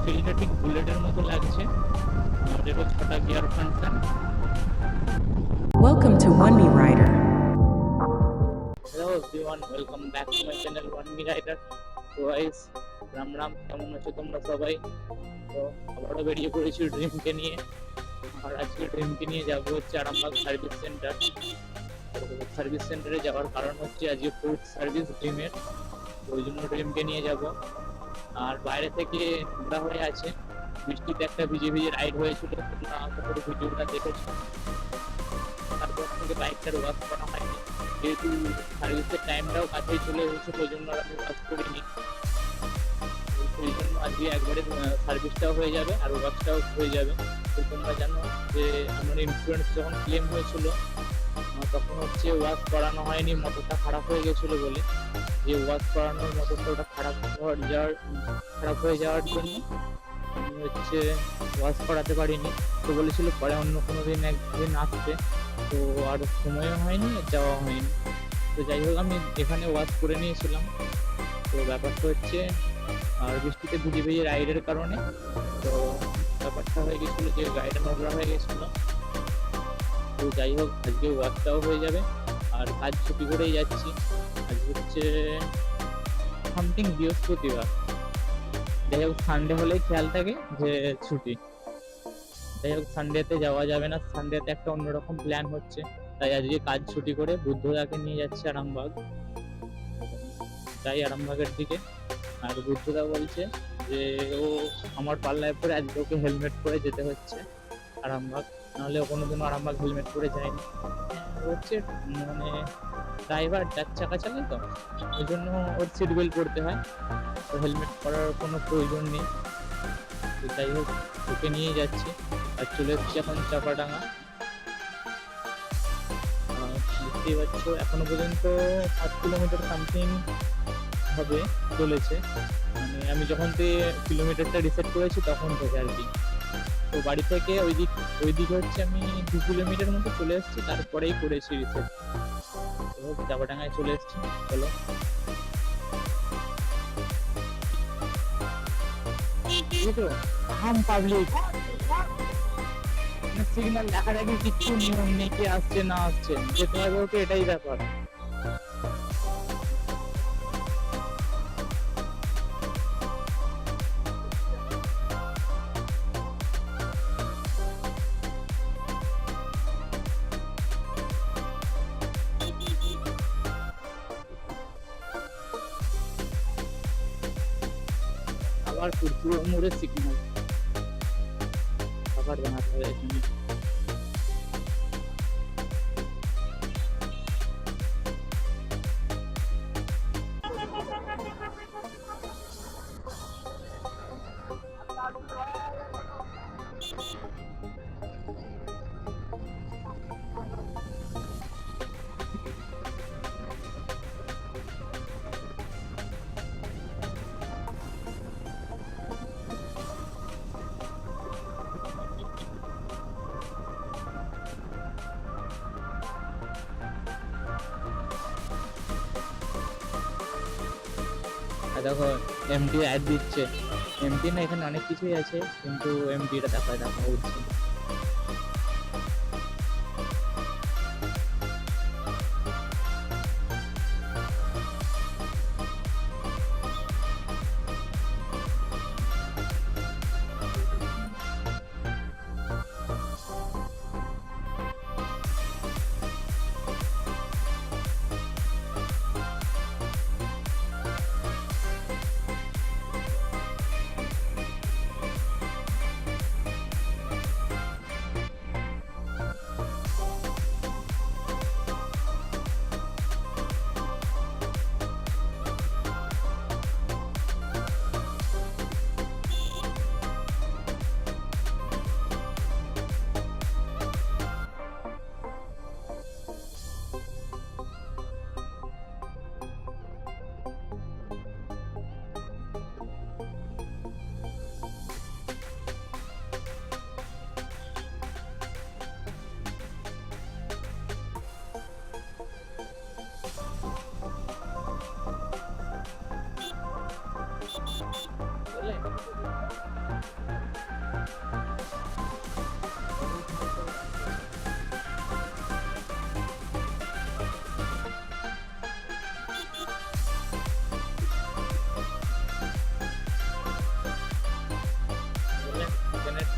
ফিলটা ঠিক বুলেটের মতো লাগছে। দেখো 6টা gear function. Welcome to One Me Rider. Hello everyone, welcome back to my channel One Me Rider. তো গাইস, রাম রাম, কেমন আছো তোমরা সবাই? তো আবারও বেরিয়ে পড়েছি ড্রিমকে নিয়ে। আর আজকে ড্রিমকে নিয়ে যাবো হচ্ছে আরামবাগ সার্ভিস সেন্টার। সার্ভিস সেন্টারে যাওয়ার কারণ হচ্ছে আজকে ফুড সার্ভিস ড্রিমের, ওই জন্য ড্রিমকে নিয়ে যাব। আর বাইরে থেকে ঘোরা হয়ে আছে, বৃষ্টিতে একটা ভিজে ভিজে রাইড হয়েছিল, তোমরা আশা করি ভিডিওটা দেখেছো। তারপর থেকে বাইকটার ওয়াশ করা হয়নি, যেহেতু সার্ভিসের টাইমটাও কাছেই চলে এসেছে, ওই জন্য আমি ওয়াশ করিনি। সেই জন্য আজকে একবারে সার্ভিসটাও হয়ে যাবে আর ওয়াশটাও হয়ে যাবে। তো তোমরা জানো যে আমার ইন্স্যুরেন্স যখন ক্লেম হয়েছিল তখন হচ্ছে ওয়াশ করানো হয়নি, মোটরটা খারাপ হয়ে গেছিলো বলে। যে ওয়াশ করানোর মোটরটা ওটা খারাপ হয়ে যাওয়ার জন্য আমি হচ্ছে ওয়াশ করাতে পারিনি। তো বলেছিল পরে অন্য কোনো দিন একদিন আসতে, তো আর সময়ও হয়নি, যাওয়া হয়নি। তো যাই হোক, আমি এখানে ওয়াশ করে নিয়েছিলাম। তো ব্যাপারটা হচ্ছে আর বৃষ্টিতে ভিজে ভিজে রাইডের কারণে তো ব্যাপারটা হয়ে গেছিলো যে গাড়িটা নোংরা হয়ে গেছিলো। তো যাই হোক, আজকে ওয়াশটাও হয়ে যাবে আর কাজ ছুটি করেই যাচ্ছি। আজকে হচ্ছে সামথিং বৃহস্পতিবার। যাই হোক, সানডে হলেই খেয়াল থাকে যে ছুটি। যাই হোক, সানডেতে যাওয়া যাবে না, সানডেতে একটা অন্যরকম প্ল্যান হচ্ছে, তাই আজকে কাজ ছুটি করে বুদ্ধদাকে নিয়ে যাচ্ছে আরামবাগ। যাই আরামবাগের দিকে। আর বুদ্ধদা বলছে যে ও আমার পাল্লায় পরে আজকে ওকে হেলমেট পরে যেতে হচ্ছে আরামবাগ, নাহলে ও কোনোদিনও আরামবাগ হেলমেট পরে যায়নি। হচ্ছে মানে ড্রাইভার 4 চাকা চালায়, তো ওই জন্য ওর সিট বেল্ট পরতে হয়, তো হেলমেট পরার কোনো প্রয়োজন নেই। তো যাই হোক, ওকে নিয়ে যাচ্ছি আর চলে এসেছি এখন চাপাডাঙ্গা। দেখতেই পাচ্ছ এখনো পর্যন্ত 5 কিলোমিটার সামথিং হবে চলেছে, মানে আমি যখন থেকে কিলোমিটারটা রিসেট করেছি তখন থেকে আর কি। তো বাড়ি থেকে ওইদিকে হচ্ছে আমি 2 কিলোমিটার মতো চলে এসেছি, তারপরেই করেছি রিসেট। তো চাপাডাঙ্গায় চলে এসেছি, চলো। আম পাবলিক সিগন্যাল দেখার আগে কিছু নিয়ম নেই, কে আসছে না আসছে, যেতে হবে ওকে, এটাই ব্যাপার। আবার পুরো মোড়ের সিগন্যাল আবার বানাতে হবে এখানে। দেখো এমটি অ্যাড দিচ্ছে, এমটি না এখানে অনেক কিছুই আছে, কিন্তু এমটিটা দেখা উঠছে।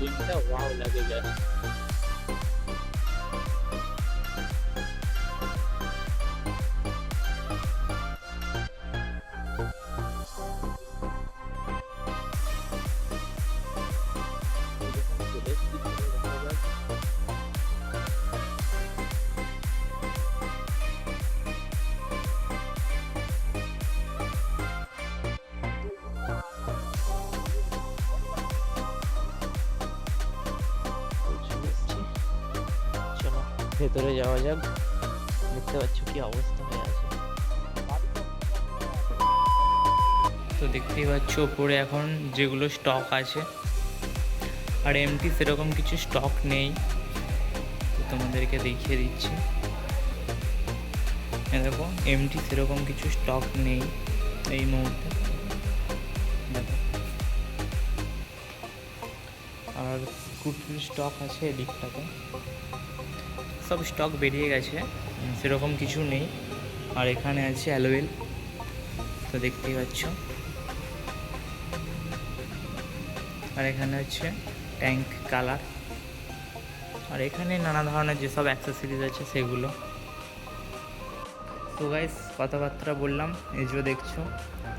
ড্রিমটা ওয়াও লাগে জাস্ট। চলো ভেতরে যাওয়া যাক, দেখতে পাচ্ছ কি অবস্থা হয়ে আছে। তো দেখতেই পাচ্ছ ওপরে এখন যেগুলো স্টক আছে, আর এমটি সেরকম কিছু স্টক নেই। তো তোমাদেরকে দেখিয়ে দিচ্ছি, দেখো এমটি সেরকম কিছু স্টক নেই এই মুহূর্তে, দেখো। আর স্কুটির স্টক আছে এদিকটাতে, সব স্টক বেরিয়ে গেছে, সেরকম কিছু নেই। আর এখানে আছে অ্যালোয়েল, তো দেখতেই পাচ্ছ। আর এখানে হচ্ছে ট্যাঙ্ক কালার, আর এখানে নানা ধরনের যেসব অ্যাক্সেসরিজ আছে সেগুলো। তো গাইস কথাবার্তা বললাম, এই যে দেখছো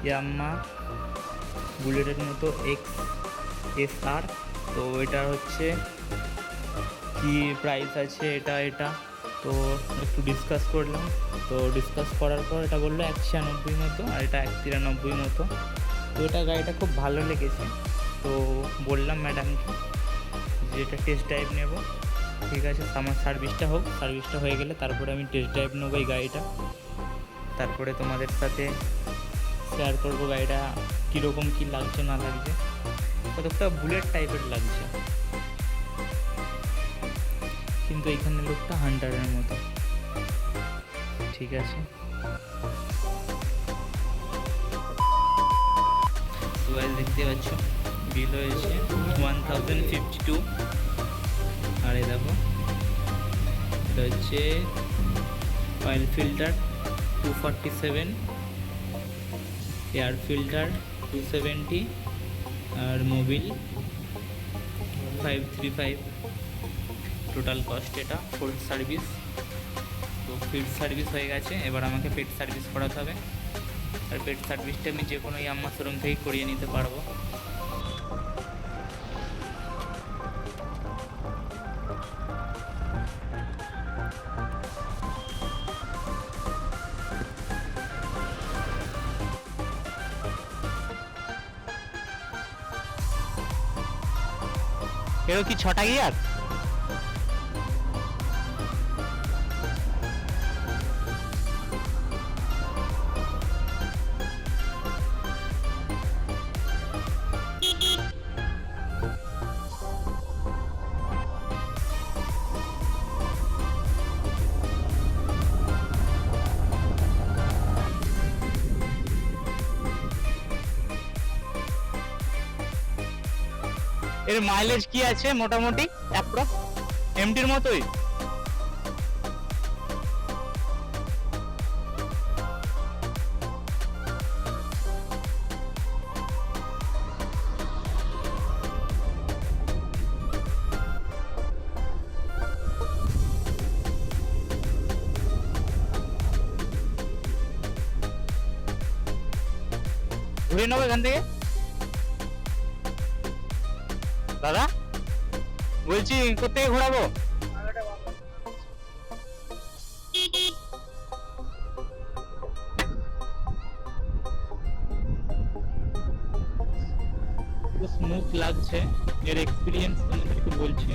ইয়াম্মা বুলেটের মতো XSR। তো এটার হচ্ছে কি প্রাইস আছে এটা তো একটু ডিসকাস করলাম। তো ডিসকাস করার পর এটা বললো 196 মতো, আর এটা 193 মতো। তো এটা গাড়িটা খুব ভালো লেগেছে। তো বললাম ম্যাডামকে যে এটা টেস্ট ড্রাইভ নেব। ঠিক আছে, আমার সার্ভিসটা হোক, সার্ভিসটা হয়ে গেলে তারপরে আমি টেস্ট ড্রাইভ নেবো এই গাড়িটা। তারপরে তোমাদের সাথে শেয়ার করবো গাড়িটা কীরকম কী লাগছে না লাগছে। কতটা বুলেট টাইপের লাগছে, কিন্তু এখানে লোকটা হান্টারের মতো। ঠিক আছে, দেখতে পাচ্ছ বিল হয়েছে 1052। আর এই দেখো এটা হচ্ছে অয়েল ফিল্টার 247, এয়ার ফিল্টার 270, আর মোবিল 535। টোটাল কস্ট এটা ফুল সার্ভিস। তো ফিট সার্ভিস হয়ে গেছে, এবার আমাকে পেট সার্ভিস করাতে হবে। আর পেট সার্ভিসটা আমি যে কোনো ইয়াম্মা শোরুম থেকেই করিয়ে নিতে পারবো। এরও কি 6টা গিয়ার? এর মাইলেজ কি আছে মোটামুটি অ্যাপ্রক্স? এমটির মতোই। ঘুরে নেবো এখান থেকে দাদা, বলছি কোথেকে ঘোরাবো? স্মুথ লাগছে, এর এক্সপিরিয়েন্স তোমাদেরকে বলছি।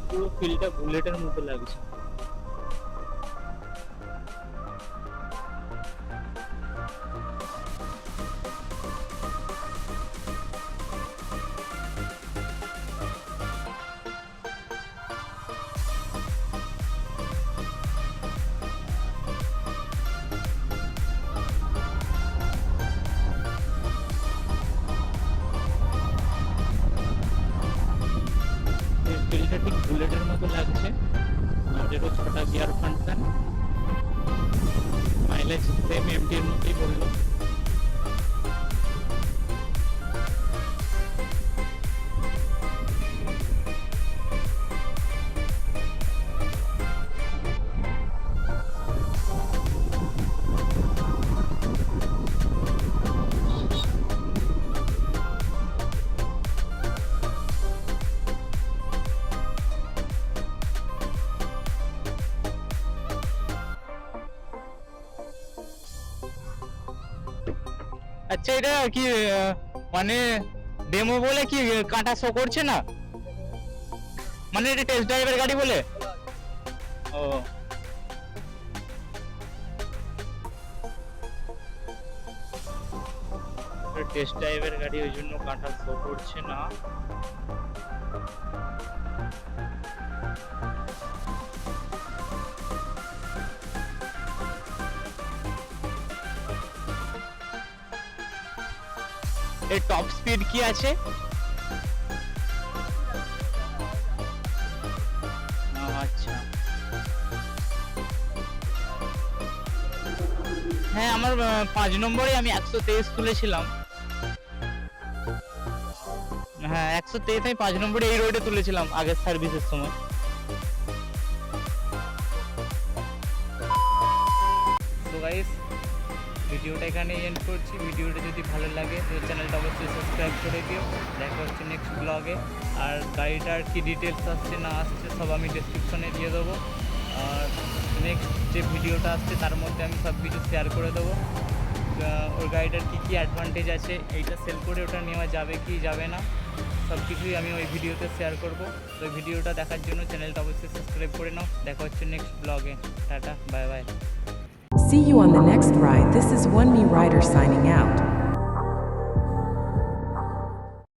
পুরো ফিলটা বুলেটের মতো লাগছে। ফিলটা ঠিক বুলেটের মতো লাগছে, আর এরও 6টা gear function. Mileage mileage same এমটির মতোই বললো। আচ্ছা এটা কি মানে ডেমো বলে কি কাঁটা শো করছে না, মানে এটা টেস্ট ড্রাইভের গাড়ি বলে? ও টেস্ট ড্রাইভের গাড়ি, ওই জন্য কাঁটা শো করছে না। এর টপ স্পিড কি আছে? আচ্ছা হ্যাঁ, আমার 5 নম্বরে আমি 123 তুলেছিলাম। হ্যাঁ 123 আমি 5 নম্বরে এই রোডে তুলেছিলাম আগের সার্ভিসের সময়। তো গাইস ভিডিওটা এখানে এন্ড করছি। ভিডিওটা যদি ভালো লাগে তো চ্যানেলটা অবশ্যই সাবস্ক্রাইব করে দিও। দেখা হচ্ছে নেক্সট ব্লগে। আর গাড়িটার কি ডিটেলস আসছে না আসছে সব আমি ডেসক্রিপশনে দিয়ে দেবো। আর নেক্সট যে ভিডিওটা আসছে তার মধ্যে আমি সব কিছু শেয়ার করে দেবো। ওর গাড়িটার কী কী অ্যাডভান্টেজ আছে, এইটা সেল করে ওটা নেওয়া যাবে কি যাবে না, সব কিছুই আমি ওই ভিডিওতে শেয়ার করব। তো ভিডিওটা দেখার জন্য চ্যানেলটা অবশ্যই সাবস্ক্রাইব করে নাও। দেখা হচ্ছে নেক্সট ব্লগে। Tata, bye bye. See you on the next ride. This is One Me Rider signing out.